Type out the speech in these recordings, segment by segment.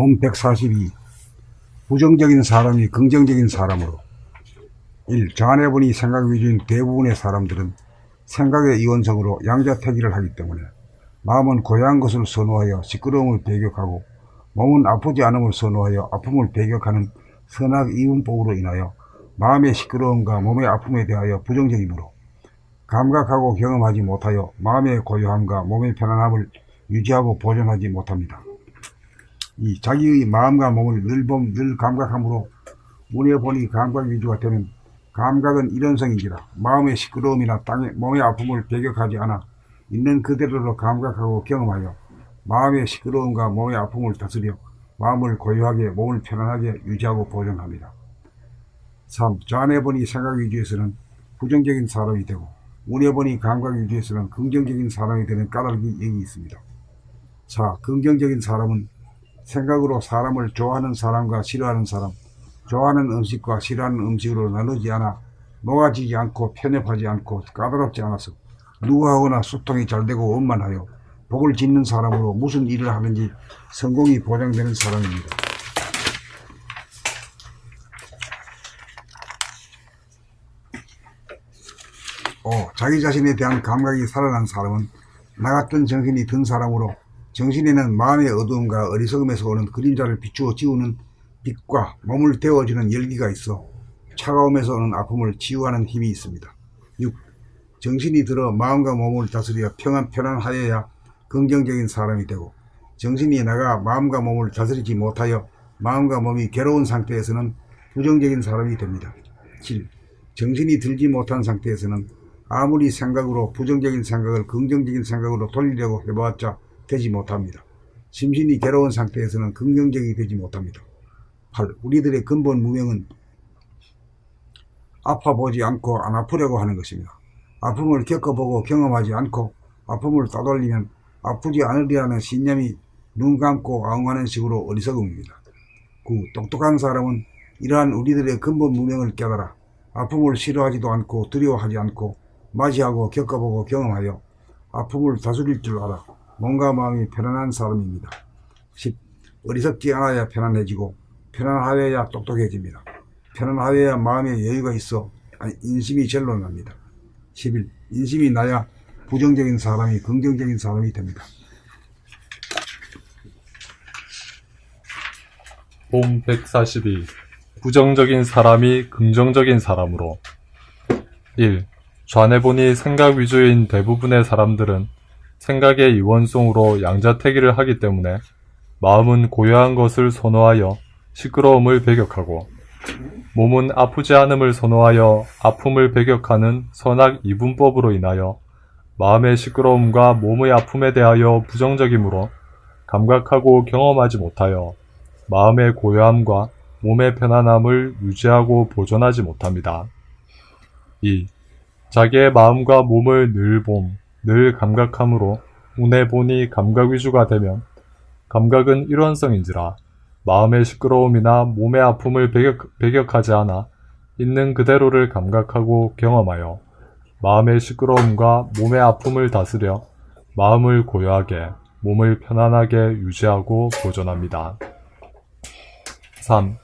본 142. 부정적인 사람이 긍정적인 사람으로. 1. 자네분이 생각 위주인 대부분의 사람들은 생각의 이원성으로 양자택일을 하기 때문에 마음은 고요한 것을 선호하여 시끄러움을 배격하고 몸은 아프지 않음을 선호하여 아픔을 배격하는 선악 이분법으로 인하여 마음의 시끄러움과 몸의 아픔에 대하여 부정적이므로 감각하고 경험하지 못하여 마음의 고요함과 몸의 편안함을 유지하고 보존하지 못합니다. 이 자기의 마음과 몸을 늘 감각함으로 운에 보니 감각 위주가 되면 감각은 일원성인지라 마음의 시끄러움이나 몸의 아픔을 배격하지 않아 있는 그대로로 감각하고 경험하여 마음의 시끄러움과 몸의 아픔을 다스려 마음을 고요하게 몸을 편안하게 유지하고 보존합니다. 3. 좌뇌 보니 생각 위주에서는 부정적인 사람이 되고 우뇌 보니 감각 위주에서는 긍정적인 사람이 되는 까닭이 여기 있습니다. 4. 긍정적인 사람은 생각으로 사람을 좋아하는 사람과 싫어하는 사람, 좋아하는 음식과 싫어하는 음식으로 나누지 않아 녹아지지 않고 편협하지 않고 까다롭지 않아서 누구하고나 소통이 잘 되고 원만하여 복을 짓는 사람으로 무슨 일을 하든지 성공이 보장되는 사람입니다. 자기 자신에 대한 감각이 살아난 사람은 나 같은 정신이 든 사람으로 정신에는 마음의 어두움과 어리석음에서 오는 그림자를 비추어 지우는 빛과 몸을 데워주는 열기가 있어 차가움에서 오는 아픔을 치유하는 힘이 있습니다. 6. 정신이 들어 마음과 몸을 다스려 편안하여야 긍정적인 사람이 되고 정신이 나가 마음과 몸을 다스리지 못하여 마음과 몸이 괴로운 상태에서는 부정적인 사람이 됩니다. 7. 정신이 들지 못한 상태에서는 아무리 생각으로 부정적인 생각을 긍정적인 생각으로 돌리려고 해보았자 되지 못합니다. 심신이 괴로운 상태에서는 긍정적이 되지 못합니다. 8. 우리들의 근본 무명은 아파보지 않고 안 아프려고 하는 것입니다. 아픔을 겪어보고 경험하지 않고 아픔을 따돌리면 아프지 않으리라는 신념이 눈 감고 아웅하는 식으로 어리석음입니다. 9. 똑똑한 사람은 이러한 우리들의 근본 무명을 깨달아 아픔을 싫어하지도 않고 두려워하지 않고 맞이하고 겪어보고 경험하여 아픔을 다스릴 줄 알아 몸과 마음이 편안한 사람입니다. 10. 어리석지 않아야 편안해지고 편안하여야 똑똑해집니다. 편안하여야 마음에 여유가 있어 인심이 절로 납니다. 11. 인심이 나야 부정적인 사람이 긍정적인 사람이 됩니다. 본 142. 부정적인 사람이 긍정적인 사람으로. 1. 좌뇌본이 생각 위주인 대부분의 사람들은 생각의 이원성으로 양자택일을 하기 때문에 마음은 고요한 것을 선호하여 시끄러움을 배격하고 몸은 아프지 않음을 선호하여 아픔을 배격하는 선악 이분법으로 인하여 마음의 시끄러움과 몸의 아픔에 대하여 부정적이므로 감각하고 경험하지 못하여 마음의 고요함과 몸의 편안함을 유지하고 보존하지 못합니다. 2. 자기의 마음과 몸을 늘 감각함으로 운에 보니 감각 위주가 되면 감각은 일원성인지라 마음의 시끄러움이나 몸의 아픔을 배격하지 않아 있는 그대로를 감각하고 경험하여 마음의 시끄러움과 몸의 아픔을 다스려 마음을 고요하게 몸을 편안하게 유지하고 보존합니다. 3.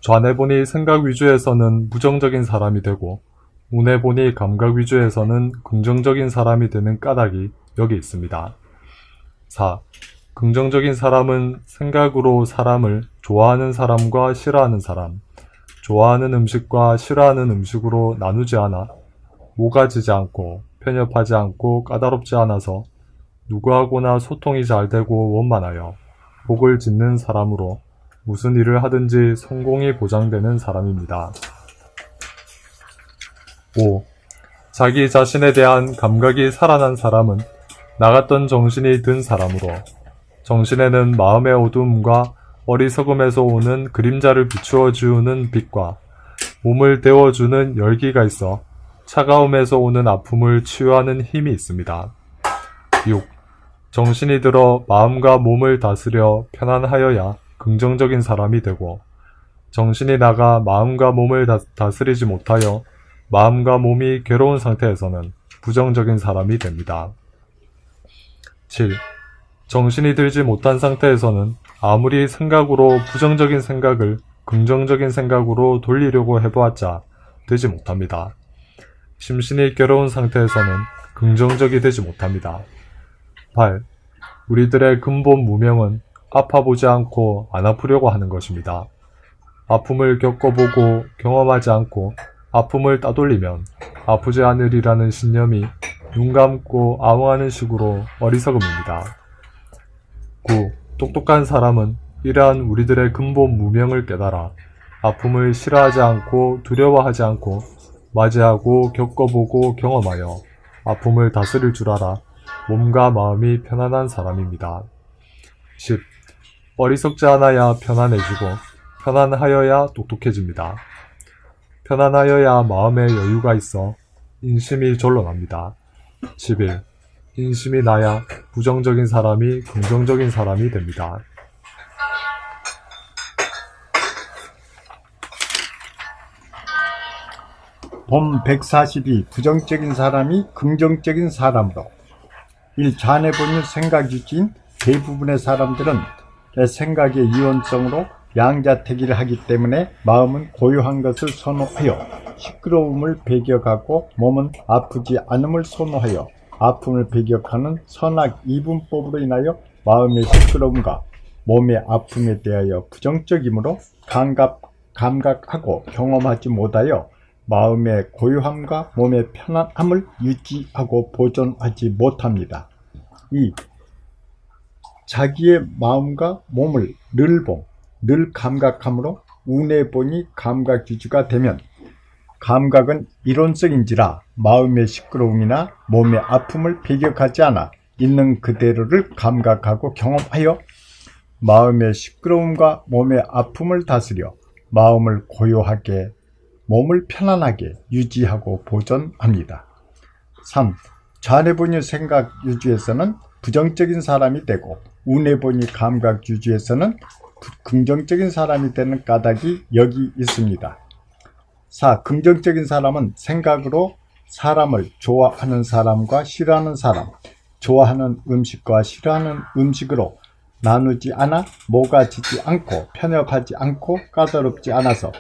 좌뇌본이 생각 위주에서는 부정적인 사람이 되고 우뇌본이 감각 위주에서는 긍정적인 사람이 되는 까닭이 여기 있습니다. 4. 긍정적인 사람은 생각으로 사람을 좋아하는 사람과 싫어하는 사람, 좋아하는 음식과 싫어하는 음식으로 나누지 않아 모가지지 않고 편협하지 않고 까다롭지 않아서 누구하고나 소통이 잘 되고 원만하여 복을 짓는 사람으로 무슨 일을 하든지 성공이 보장되는 사람입니다. 5. 자기 자신에 대한 감각이 살아난 사람은 나갔던 정신이 든 사람으로 정신에는 마음의 어두움과 어리석음에서 오는 그림자를 비추어 주는 빛과 몸을 데워주는 열기가 있어 차가움에서 오는 아픔을 치유하는 힘이 있습니다. 6. 정신이 들어 마음과 몸을 다스려 편안하여야 긍정적인 사람이 되고 정신이 나가 마음과 몸을 다스리지 못하여 마음과 몸이 괴로운 상태에서는 부정적인 사람이 됩니다. 7. 정신이 들지 못한 상태에서는 아무리 생각으로 부정적인 생각을 긍정적인 생각으로 돌리려고 해보았자 되지 못합니다. 심신이 괴로운 상태에서는 긍정적이 되지 못합니다. 8. 우리들의 근본 무명은 아파보지 않고 안 아프려고 하는 것입니다. 아픔을 겪어보고 경험하지 않고 아픔을 따돌리면 아프지 않으리라는 신념이 눈 감고 아웅하는 식으로 어리석음입니다. 9. 똑똑한 사람은 이러한 우리들의 근본 무명을 깨달아 아픔을 싫어하지 않고 두려워하지 않고 맞이하고 겪어보고 경험하여 아픔을 다스릴 줄 알아 몸과 마음이 편안한 사람입니다. 10. 어리석지 않아야 편안해지고 편안하여야 똑똑해집니다. 편안하여야 마음에 여유가 있어 인심이 절로 납니다. 11. 인심이 나야 부정적인 사람이 긍정적인 사람이 됩니다. 본 142. 부정적인 사람이 긍정적인 사람으로. 1. 좌뇌본유 생각유지인 대부분의 사람들은 생각의 이원성으로 양자택일을 하기 때문에 마음은 고요한 것을 선호하여 시끄러움을 배격하고 몸은 아프지 않음을 선호하여 아픔을 배격하는 선악 이분법으로 인하여 마음의 시끄러움과 몸의 아픔에 대하여 부정적이므로 감각하고 경험하지 못하여 마음의 고요함과 몸의 편안함을 유지하고 보존하지 못합니다. 2. 자기의 마음과 몸을 늘 감각함으로 우뇌본이 감각 유지가 되면 감각은 이론성인지라 마음의 시끄러움이나 몸의 아픔을 배격하지 않아 있는 그대로를 감각하고 경험하여 마음의 시끄러움과 몸의 아픔을 다스려 마음을 고요하게 몸을 편안하게 유지하고 보존합니다. 3. 좌뇌본유 생각 유지에서는 부정적인 사람이 되고 우뇌본유 감각 유지에서는 긍정적인 사람이 되는 까닭이 여기 있습니다. 4. 긍정적인 사람은 생각으로 사람을 좋아하는 사람과 싫어하는 사람, 좋아하는 음식과 싫어하는 음식으로 나누지 않아 모가지지 않고 편협하지 않고 까다롭지 않아서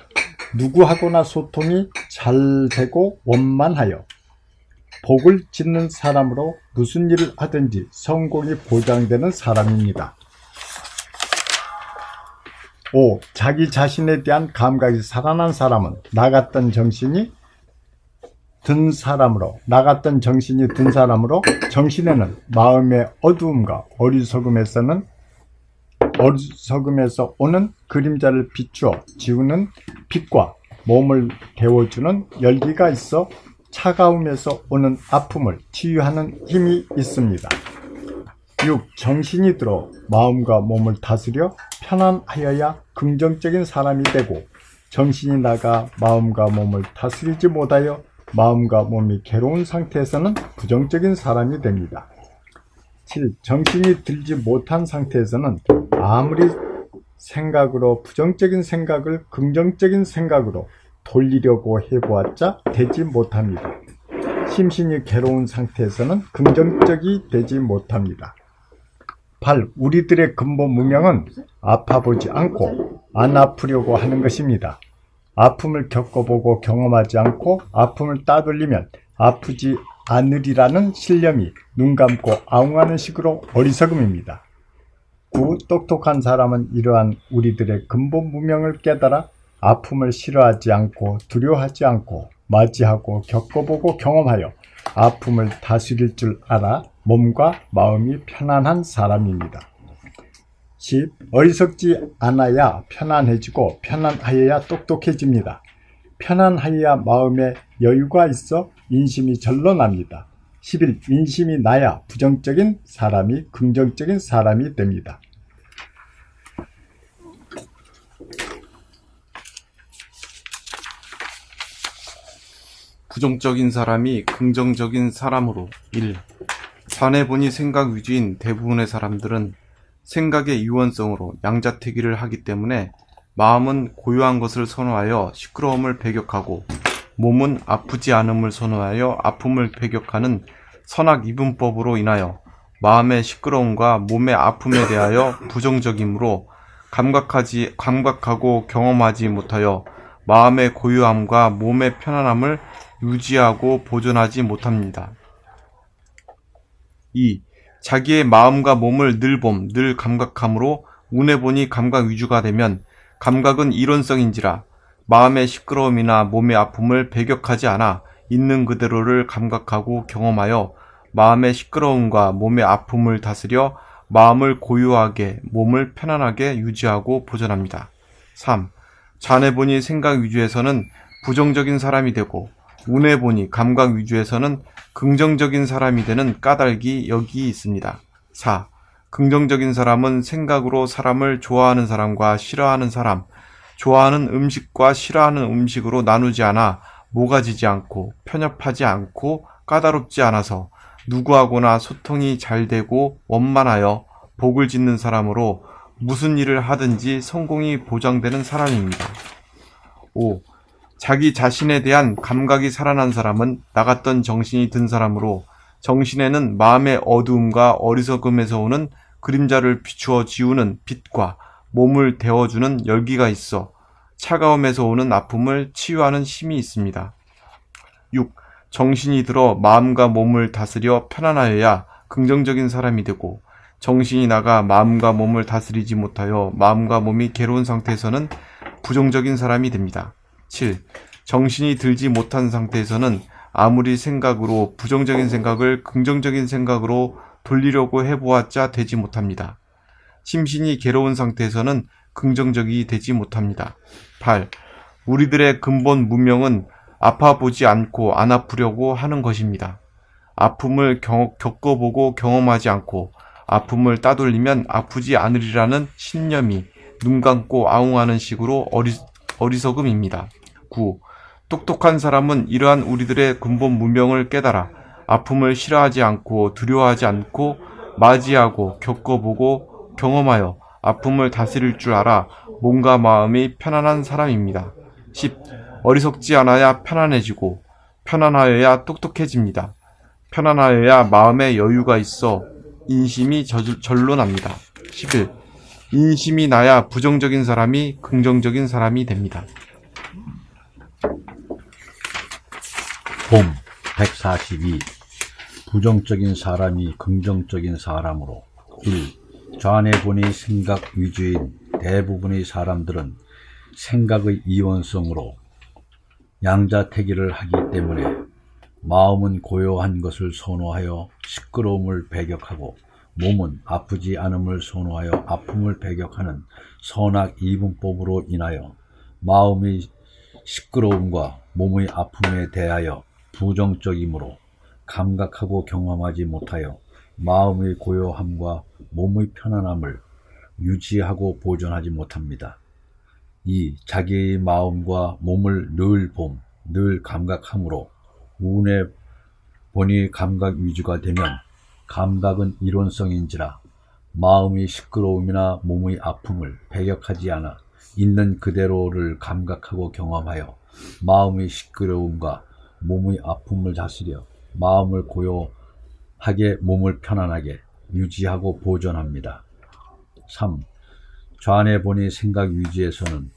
누구하고나 소통이 잘 되고 원만하여 복을 짓는 사람으로 무슨 일을 하든지 성공이 보장되는 사람입니다. 5. 자기 자신에 대한 감각이 살아난 사람은 나갔던 정신이 든 사람으로 정신에는 마음의 어두움과 어리석음에서 오는 그림자를 비추어 지우는 빛과 몸을 데워주는 열기가 있어 차가움에서 오는 아픔을 치유하는 힘이 있습니다. 6. 정신이 들어 마음과 몸을 다스려 편안하여야 긍정적인 사람이 되고 정신이 나가 마음과 몸을 다스리지 못하여 마음과 몸이 괴로운 상태에서는 부정적인 사람이 됩니다. 7. 정신이 들지 못한 상태에서는 아무리 생각으로 부정적인 생각을 긍정적인 생각으로 돌리려고 해보았자 되지 못합니다. 심신이 괴로운 상태에서는 긍정적이 되지 못합니다. 8. 우리들의 근본 무명은 아파보지 않고 안 아프려고 하는 것입니다. 아픔을 겪어보고 경험하지 않고 아픔을 따돌리면 아프지 않으리라는 신념이 눈 감고 아웅하는 식으로 어리석음입니다. 9. 똑똑한 사람은 이러한 우리들의 근본 무명을 깨달아 아픔을 싫어하지 않고 두려워하지 않고 맞이하고 겪어보고 경험하여 아픔을 다스릴 줄 알아 몸과 마음이 편안한 사람입니다. 10. 어리석지 않아야 편안해지고 편안하여야 똑똑해집니다. 편안하여야 마음에 여유가 있어 인심이 절로 납니다. 11. 인심이 나야 부정적인 사람이 긍정적인 사람이 됩니다. 부정적인 사람이 긍정적인 사람으로. 1. 좌뇌본이 생각 위주인 대부분의 사람들은 생각의 이원성으로 양자택일을 하기 때문에 마음은 고요한 것을 선호하여 시끄러움을 배격하고 몸은 아프지 않음을 선호하여 아픔을 배격하는 선악 이분법으로 인하여 마음의 시끄러움과 몸의 아픔에 대하여 부정적이므로 감각하고 경험하지 못하여 마음의 고요함과 몸의 편안함을 유지하고 보존하지 못합니다. 2. 자기의 마음과 몸을 늘 감각함으로 운해보니 감각 위주가 되면 감각은 이론성인지라 마음의 시끄러움이나 몸의 아픔을 배격하지 않아 있는 그대로를 감각하고 경험하여 마음의 시끄러움과 몸의 아픔을 다스려 마음을 고요하게 몸을 편안하게 유지하고 보존합니다. 3. 잔해보니 생각 위주에서는 부정적인 사람이 되고 운해보니 감각 위주에서는 긍정적인 사람이 되는 까닭이 여기 있습니다. 4. 긍정적인 사람은 생각으로 사람을 좋아하는 사람과 싫어하는 사람, 좋아하는 음식과 싫어하는 음식으로 나누지 않아 모가지지 않고 편협하지 않고 까다롭지 않아서 누구하고나 소통이 잘 되고 원만하여 복을 짓는 사람으로 무슨 일을 하든지 성공이 보장되는 사람입니다. 5. 자기 자신에 대한 감각이 살아난 사람은 나갔던 정신이 든 사람으로 정신에는 마음의 어두움과 어리석음에서 오는 그림자를 비추어 지우는 빛과 몸을 데워주는 열기가 있어 차가움에서 오는 아픔을 치유하는 힘이 있습니다. 6. 정신이 들어 마음과 몸을 다스려 편안하여야 긍정적인 사람이 되고 정신이 나가 마음과 몸을 다스리지 못하여 마음과 몸이 괴로운 상태에서는 부정적인 사람이 됩니다. 7. 정신이 들지 못한 상태에서는 아무리 생각으로 부정적인 생각을 긍정적인 생각으로 돌리려고 해보았자 되지 못합니다. 심신이 괴로운 상태에서는 긍정적이 되지 못합니다. 8. 우리들의 근본 문명은 아파보지 않고 안 아프려고 하는 것입니다. 아픔을 겪어보고 경험하지 않고 아픔을 따돌리면 아프지 않으리라는 신념이 눈 감고 아웅하는 식으로 어리석음입니다. 9. 똑똑한 사람은 이러한 우리들의 근본 문명을 깨달아 아픔을 싫어하지 않고 두려워하지 않고 맞이하고 겪어보고 경험하여 아픔을 다스릴 줄 알아 몸과 마음이 편안한 사람입니다. 10. 어리석지 않아야 편안해지고 편안하여야 똑똑해집니다. 편안하여야 마음에 여유가 있어 인심이 절로납니다. 11. 인심이 나야 부정적인 사람이 긍정적인 사람이 됩니다. 봄 142. 부정적인 사람이 긍정적인 사람으로 1. 좌뇌본이 생각 위주인 대부분의 사람들은 생각의 이원성으로 양자택일을 하기 때문에 마음은 고요한 것을 선호하여 시끄러움을 배격하고 몸은 아프지 않음을 선호하여 아픔을 배격하는 선악 이분법으로 인하여 마음의 시끄러움과 몸의 아픔에 대하여 부정적이므로 감각하고 경험하지 못하여 마음의 고요함과 몸의 편안함을 유지하고 보존하지 못합니다. 2. 자기의 마음과 몸을 늘 감각함으로 운에 본이 감각 위주가 되면 감각은 이론성인지라 마음의 시끄러움이나 몸의 아픔을 배격하지 않아 있는 그대로를 감각하고 경험하여 마음의 시끄러움과 몸의 아픔을 다스려 마음을 고요하게 몸을 편안하게 유지하고 보존합니다. 3. 좌뇌본이 생각 위주에서는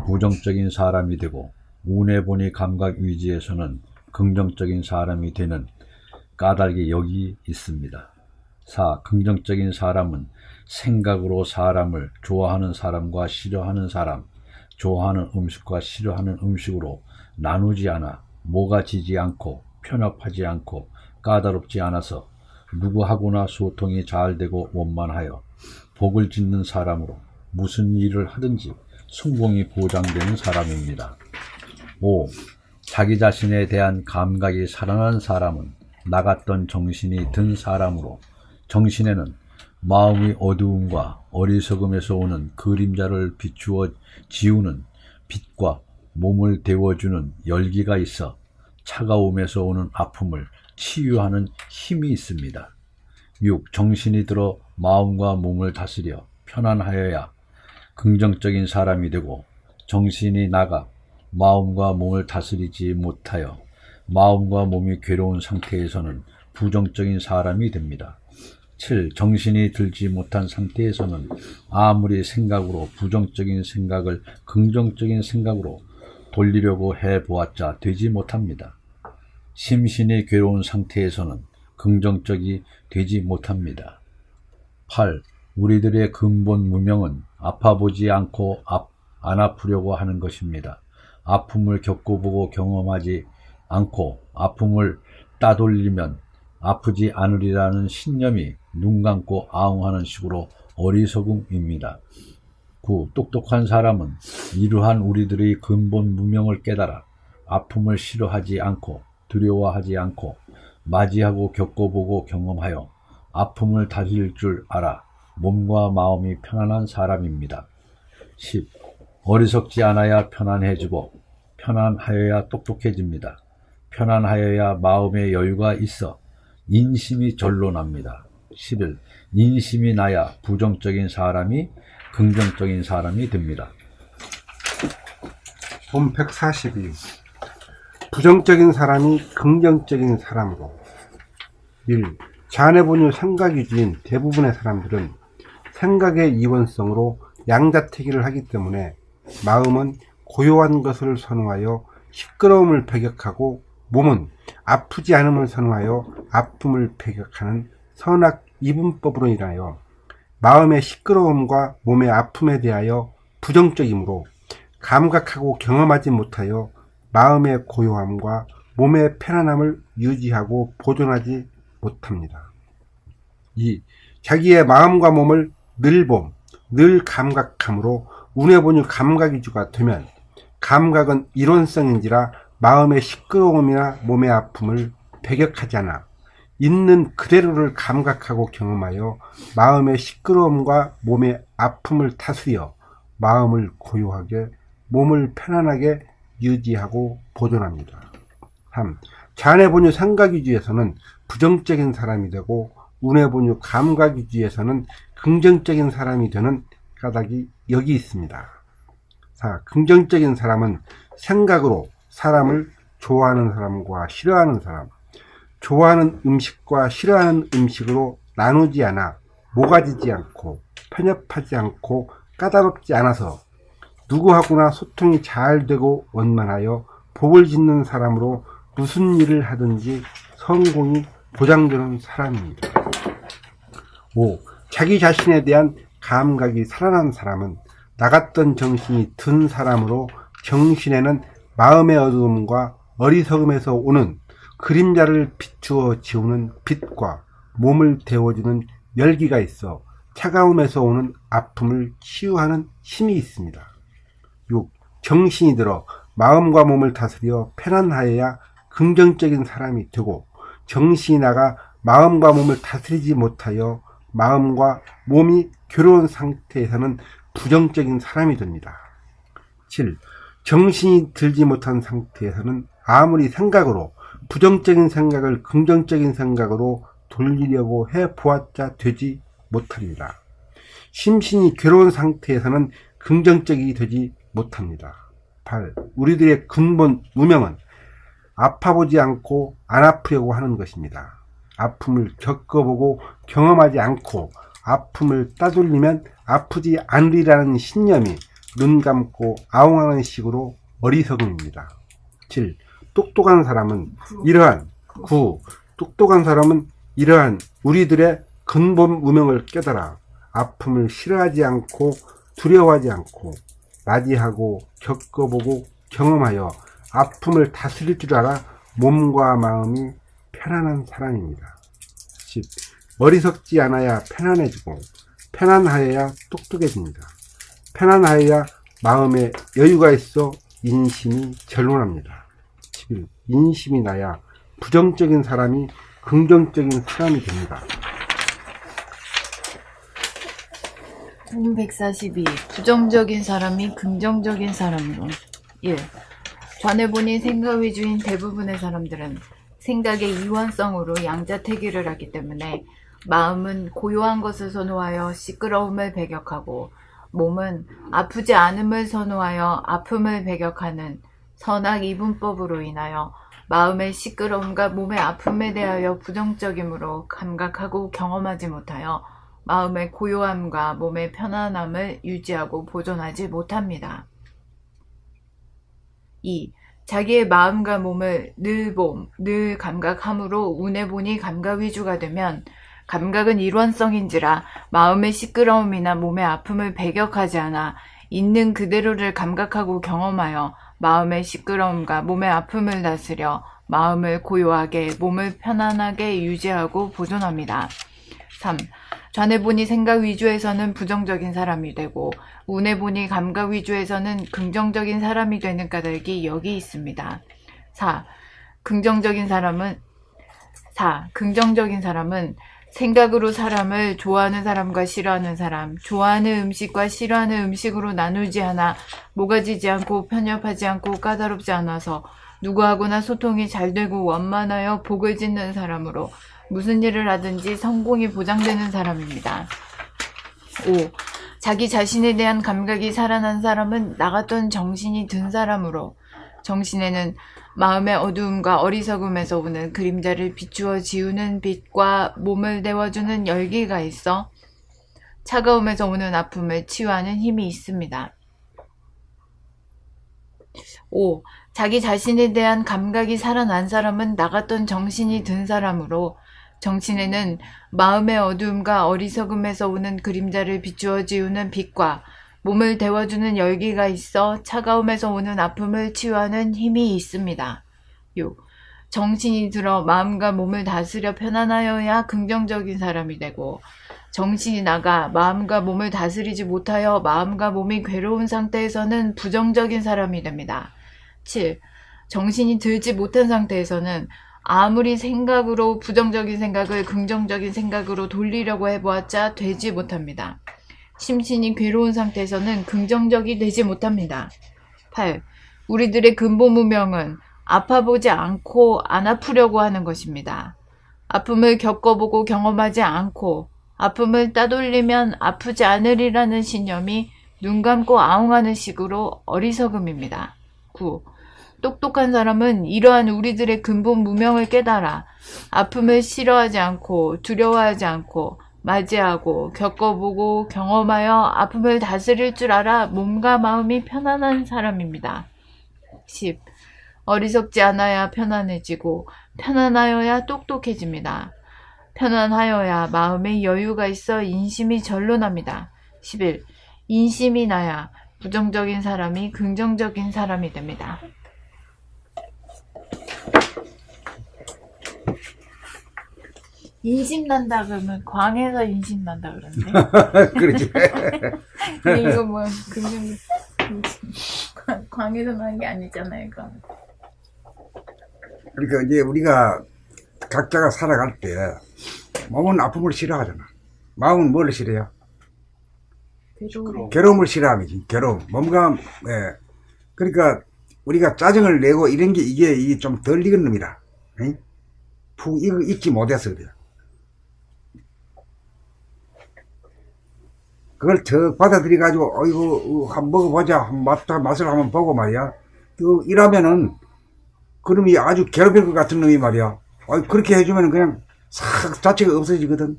부정적인 사람이 되고 우뇌본이 감각 위주에서는 긍정적인 사람이 되는 까닭이 여기 있습니다. 4. 긍정적인 사람은 생각으로 사람을 좋아하는 사람과 싫어하는 사람, 좋아하는 음식과 싫어하는 음식으로 나누지 않아 모가지지 않고 편협하지 않고 까다롭지 않아서 누구하고나 소통이 잘 되고 원만하여 복을 짓는 사람으로 무슨 일을 하든지 성공이 보장되는 사람입니다. 5. 자기 자신에 대한 감각이 살아난 사람은 나갔던 정신이 든 사람으로 정신에는 마음의 어두움과 어리석음에서 오는 그림자를 비추어 지우는 빛과 몸을 데워주는 열기가 있어 차가움에서 오는 아픔을 치유하는 힘이 있습니다. 6. 정신이 들어 마음과 몸을 다스려 편안하여야 긍정적인 사람이 되고 정신이 나가 마음과 몸을 다스리지 못하여 마음과 몸이 괴로운 상태에서는 부정적인 사람이 됩니다. 7. 정신이 들지 못한 상태에서는 아무리 생각으로 부정적인 생각을 긍정적인 생각으로 돌리려고 해보았자 되지 못합니다. 심신이 괴로운 상태에서는 긍정적이 되지 못합니다. 8. 우리들의 근본 무명은 아파보지 않고 안 아프려고 하는 것입니다. 아픔을 겪어보고 경험하지 않고 아픔을 따돌리면 아프지 않으리라는 신념이 눈 감고 아웅하는 식으로 어리석음입니다. 9. 똑똑한 사람은 이러한 우리들의 근본 무명을 깨달아 아픔을 싫어하지 않고 두려워하지 않고 맞이하고 겪어보고 경험하여 아픔을 다스릴 줄 알아 몸과 마음이 편안한 사람입니다. 10. 어리석지 않아야 편안해지고 편안하여야 똑똑해집니다. 편안하여야 마음의 여유가 있어 인심이 절로 납니다. 11. 인심이 나야 부정적인 사람이 긍정적인 사람이 됩니다. 본 142. 부정적인 사람이 긍정적인 사람으로. 1. 자네분유 생각위주인 대부분의 사람들은 생각의 이원성으로 양자택일을 하기 때문에 마음은 고요한 것을 선호하여 시끄러움을 배격하고 몸은 아프지 않음을 선호하여 아픔을 배격하는 선악 이분법으로 인하여 마음의 시끄러움과 몸의 아픔에 대하여 부정적이므로 감각하고 경험하지 못하여 마음의 고요함과 몸의 편안함을 유지하고 보존하지 못합니다. 2. 자기의 마음과 몸을 늘 감각함으로 운해본유 감각위주가 되면 감각은 이론성인지라 마음의 시끄러움이나 몸의 아픔을 배격하지 않아 있는 그대로를 감각하고 경험하여 마음의 시끄러움과 몸의 아픔을 다스려 마음을 고요하게 몸을 편안하게 유지하고 보존합니다. 3. 자네본유 생각위주에서는 부정적인 사람이 되고 운해본유 감각위주에서는 긍정적인 사람이 되는 까닭이 여기 있습니다. 4. 긍정적인 사람은 생각으로 사람을 좋아하는 사람과 싫어하는 사람, 좋아하는 음식과 싫어하는 음식으로 나누지 않아 모가지지 않고 편협하지 않고 까다롭지 않아서 누구하고나 소통이 잘 되고 원만하여 복을 짓는 사람으로 무슨 일을 하든지 성공이 보장되는 사람입니다. 5. 자기 자신에 대한 감각이 살아난 사람은 나갔던 정신이 든 사람으로 정신에는 마음의 어두움과 어리석음에서 오는 그림자를 비추어 지우는 빛과 몸을 데워주는 열기가 있어 차가움에서 오는 아픔을 치유하는 힘이 있습니다. 6. 정신이 들어 마음과 몸을 다스려 편안하여야 긍정적인 사람이 되고 정신이 나가 마음과 몸을 다스리지 못하여 마음과 몸이 괴로운 상태에서는 부정적인 사람이 됩니다. 7. 정신이 들지 못한 상태에서는 아무리 생각으로 부정적인 생각을 긍정적인 생각으로 돌리려고 해보았자 되지 못합니다. 심신이 괴로운 상태에서는 긍정적이 되지 못합니다. 8. 우리들의 근본 무명은 아파보지 않고 안 아프려고 하는 것입니다. 아픔을 겪어보고 경험하지 않고 아픔을 따돌리면 아프지 않으리라는 신념이 눈 감고 아웅하는 식으로 어리석음입니다. 7. 똑똑한 사람은 이러한 우리들의 근본 무명을 깨달아 아픔을 싫어하지 않고 두려워하지 않고 맞이하고 겪어보고 경험하여 아픔을 다스릴 줄 알아 몸과 마음이 편안한 사람입니다. 10. 어리석지 않아야 편안해지고 편안하여야 똑똑해집니다. 편안하여야 마음에 여유가 있어 인심이 절론합니다. 11. 인심이 나야 부정적인 사람이 긍정적인 사람이 됩니다. 142. 부정적인 사람이 긍정적인 사람으로. 1. 좌뇌본이 생각 위주인 대부분의 사람들은 생각의 이원성으로 양자택일을 하기 때문에 마음은 고요한 것을 선호하여 시끄러움을 배격하고 몸은 아프지 않음을 선호하여 아픔을 배격하는 선악 이분법으로 인하여 마음의 시끄러움과 몸의 아픔에 대하여 부정적이므로 감각하고 경험하지 못하여 마음의 고요함과 몸의 편안함을 유지하고 보존하지 못합니다. 2. 자기의 마음과 몸을 늘 감각함으로 운에 보니 감각 위주가 되면 감각은 일원성인지라 마음의 시끄러움이나 몸의 아픔을 배격하지 않아 있는 그대로를 감각하고 경험하여 마음의 시끄러움과 몸의 아픔을 다스려 마음을 고요하게 몸을 편안하게 유지하고 보존합니다. 3. 좌뇌 보니 생각 위주에서는 부정적인 사람이 되고 우뇌 보니 감각 위주에서는 긍정적인 사람이 되는 까닭이 여기 있습니다. 4. 긍정적인 사람은 생각으로 사람을 좋아하는 사람과 싫어하는 사람, 좋아하는 음식과 싫어하는 음식으로 나누지 않아 모가지지 않고 편협하지 않고 까다롭지 않아서 누구하고나 소통이 잘 되고 원만하여 복을 짓는 사람으로 무슨 일을 하든지 성공이 보장되는 사람입니다. 5. 자기 자신에 대한 감각이 살아난 사람은 나갔던 정신이 든 사람으로 정신에는 마음의 어두움과 어리석음에서 오는 그림자를 비추어 지우는 빛과 몸을 데워주는 열기가 있어 차가움에서 오는 아픔을 치유하는 힘이 있습니다. 5. 자기 자신에 대한 감각이 살아난 사람은 나갔던 정신이 든 사람으로 정신에는 마음의 어두움과 어리석음에서 오는 그림자를 비추어 지우는 빛과 몸을 데워주는 열기가 있어 차가움에서 오는 아픔을 치유하는 힘이 있습니다. 6. 정신이 들어 마음과 몸을 다스려 편안하여야 긍정적인 사람이 되고 정신이 나가 마음과 몸을 다스리지 못하여 마음과 몸이 괴로운 상태에서는 부정적인 사람이 됩니다. 7. 정신이 들지 못한 상태에서는 아무리 생각으로 부정적인 생각을 긍정적인 생각으로 돌리려고 해보았자 되지 못합니다. 심신이 괴로운 상태에서는 긍정적이 되지 못합니다. 8. 우리들의 근본 무명은 아파보지 않고 안 아프려고 하는 것입니다. 아픔을 겪어보고 경험하지 않고 아픔을 따돌리면 아프지 않으리라는 신념이 눈 감고 아웅하는 식으로 어리석음입니다. 9. 똑똑한 사람은 이러한 우리들의 근본 무명을 깨달아 아픔을 싫어하지 않고 두려워하지 않고 맞이하고 겪어보고 경험하여 아픔을 다스릴 줄 알아 몸과 마음이 편안한 사람입니다. 10. 어리석지 않아야 편안해지고 편안하여야 똑똑해집니다. 편안하여야 마음에 여유가 있어 인심이 전론합니다. 11. 인심이 나야 부정적인 사람이 긍정적인 사람이 됩니다. 인심 난다 그러면 광에서 인심 난다 그러는데. 그렇지. 근데 이거 뭐 광에서 난 게 아니잖아요, 이거. 그러니까 이제 우리가 각자가 살아갈 때 몸은 아픔을 싫어하잖아. 마음은 뭘 싫어해요? 괴로움을 싫어함이지. 괴로움. 몸과 그러니까 우리가 짜증을 내고 이런 게 이게 좀 덜 익은 놈이라. 푹 익지 못해서 그래요. 그걸 더 받아들여 가지고 이거 한번 먹어보자, 맛을 한번 보고 말이야. 또 이러면은 그놈이 아주 괴롭힐 것 같은 놈이 말이야. 그렇게 해주면 그냥 싹 자체가 없어지거든.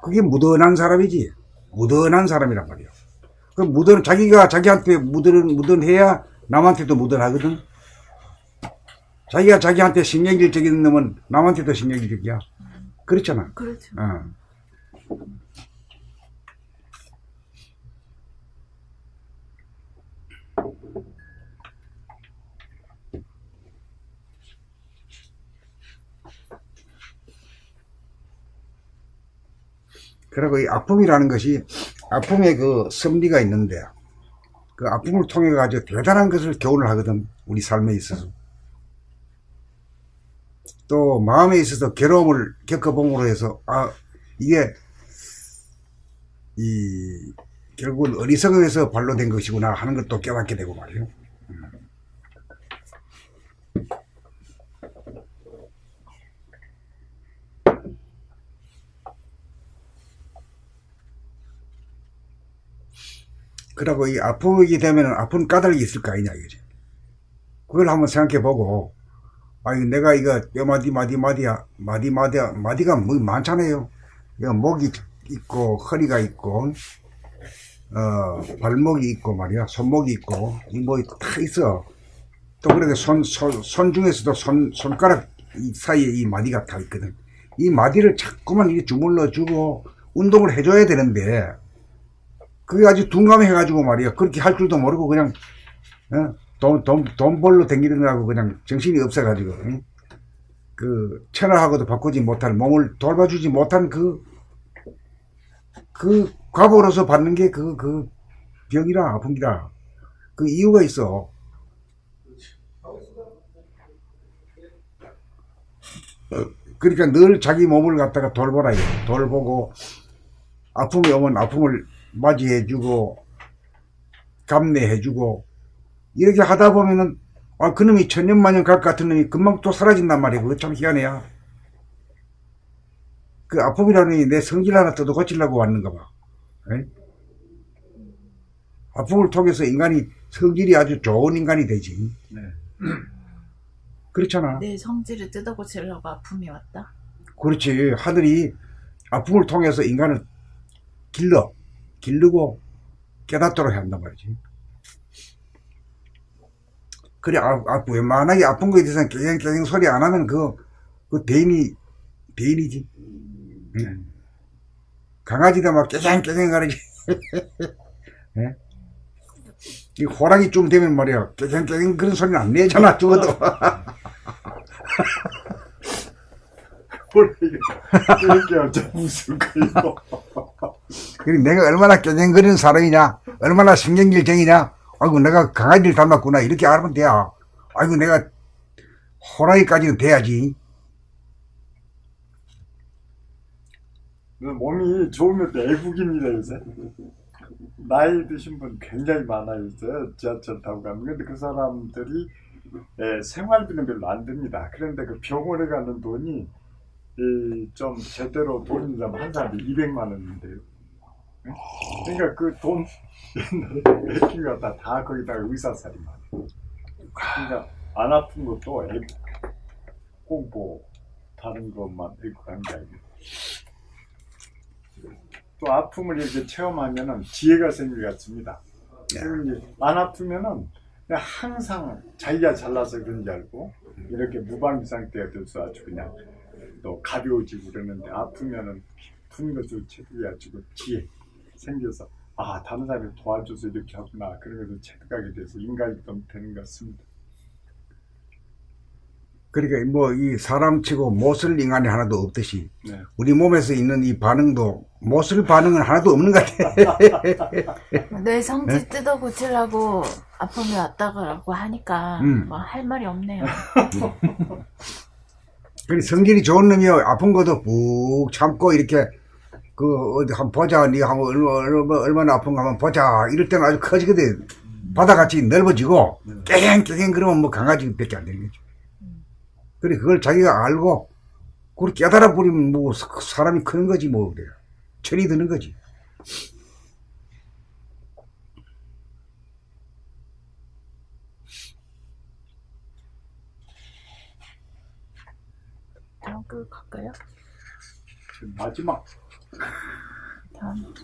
그게 무던한 사람이지. 무던한 사람이란 말이야. 그 자기가 자기한테 무던해야 남한테도 무던하거든. 자기가 자기한테 신경질적인 놈은 남한테도 신경질적이야. 그렇잖아. 그렇죠. 그리고 이 아픔이라는 것이 아픔의 그 섭리가 있는데 그 아픔을 통해 가지고 대단한 것을 교훈을 하거든. 우리 삶에 있어서. 또 마음에 있어서 괴로움을 겪어봄으로 해서 이게 결국은 어리석음에서 발로된 것이구나 하는 것도 깨닫게 되고 말이에요. 그러고 이 아프게 되면 아픈 까닭이 있을 거 아니냐 이거지. 그걸 한번 생각해 보고, 아니, 내가 이거 마디가 뭐 많잖아요. 이거 목이 있고, 허리가 있고, 발목이 있고 말이야. 손목이 있고, 이 뭐 다 있어. 또 그렇게 손 중에서도 손가락 사이에 이 마디가 다 있거든. 이 마디를 자꾸만 이렇게 주물러 주고 운동을 해줘야 되는데, 그게 아주 둔감해가지고 말이야. 그렇게 할 줄도 모르고 그냥, 돈 벌러 댕기느라고 그냥 정신이 없어가지고, 그, 천하하고도 바꾸지 못한, 몸을 돌봐주지 못한 그 과보로서 받는 게 그 병이라, 아픔이라. 그 이유가 있어. 그러니까 늘 자기 몸을 갖다가 돌보라, 이거. 돌보고, 아픔이 오면 아픔을 맞이해주고, 감내해주고, 이렇게 하다 보면은, 그놈이 천년만년 갈 것 같은 놈이 금방 또 사라진단 말이야. 그거 참 희한해요. 그 아픔이라는 게 내 성질 하나 뜯어 고치려고 왔는가 봐. 에? 아픔을 통해서 인간이 성질이 아주 좋은 인간이 되지. 네. 그렇잖아. 내 성질을 뜯어 고치려고 아픔이 왔다. 그렇지. 하늘이 아픔을 통해서 인간을 기르고 깨닫도록 한단 말이지. 그래, 웬만하게 아픈 거에 대해서는 깨갱깨갱 소리 안 하면 그 대인이지. 응. 강아지도 막 깨갱깨갱 가르지. 예? 이 호랑이 좀 되면 말이야. 깨갱깨갱 그런 소리는 안 내잖아, 죽어도. 이렇게 어쩜 웃을 거예요. 그래, 내가 얼마나 깨갱거리는 사람이냐, 얼마나 신경질쟁이냐, 아이고, 내가 강아지를 닮았구나, 이렇게 알면 돼. 아이고, 내가 호랑이까지는 돼야지. 몸이 좋으면 애국입니다, 요새. 나이 드신 분 굉장히 많아요, 요새. 지하철 타고 가면. 근데 그 사람들이 생활비는 별로 안 듭니다. 그런데 그 병원에 가는 돈이 좀 제대로 돈 있는 한 사람이 200만 원인데요. 그러니까 그 돈 옛날에 맥힌 거 다 거기다가 의사살이만. 그러니까 안 아픈 것도 꼭 뭐 다른 것만 애국한 게 아니고. 또 아픔을 이렇게 체험하면은 지혜가 생길 것 같습니다. 안 아프면은 그냥 항상 자기가 잘나서 그런 줄 알고 이렇게 무방비 상태가 돼서 아주 그냥 또 가벼워지고 그러는데 아프면은 푼 것을 체득해가지고 지혜 생겨서 다른 사람이 도와줘서 이렇게 하구나 그런 것을 체득하게 돼서 인간이 좀 되는 것 같습니다. 그러니까 뭐 이 사람치고 못쓸 인간이 하나도 없듯이 네. 우리 몸에서 있는 이 반응도 못쓸 반응은 하나도 없는 것 같아. 내 성질 뜯어 고치려고 아픔이 왔다고 하니까 뭐 할 말이 없네요. 그래 성질이 좋은 놈이 아픈 것도 푹 참고 이렇게 그 어디 한번 보자, 네가 한번 얼마나 아픈가 한번 보자 이럴 때는 아주 커지거든. 바다같이 넓어지고 깨갱깨갱 그러면 뭐 강아지밖에 안 되는 거죠. 그래 그걸 자기가 알고 그걸 깨달아 버리면 뭐 사람이 크는 거지 뭐 그래요. 철이 드는 거지. 다음 거 갈까요? 마지막 다음.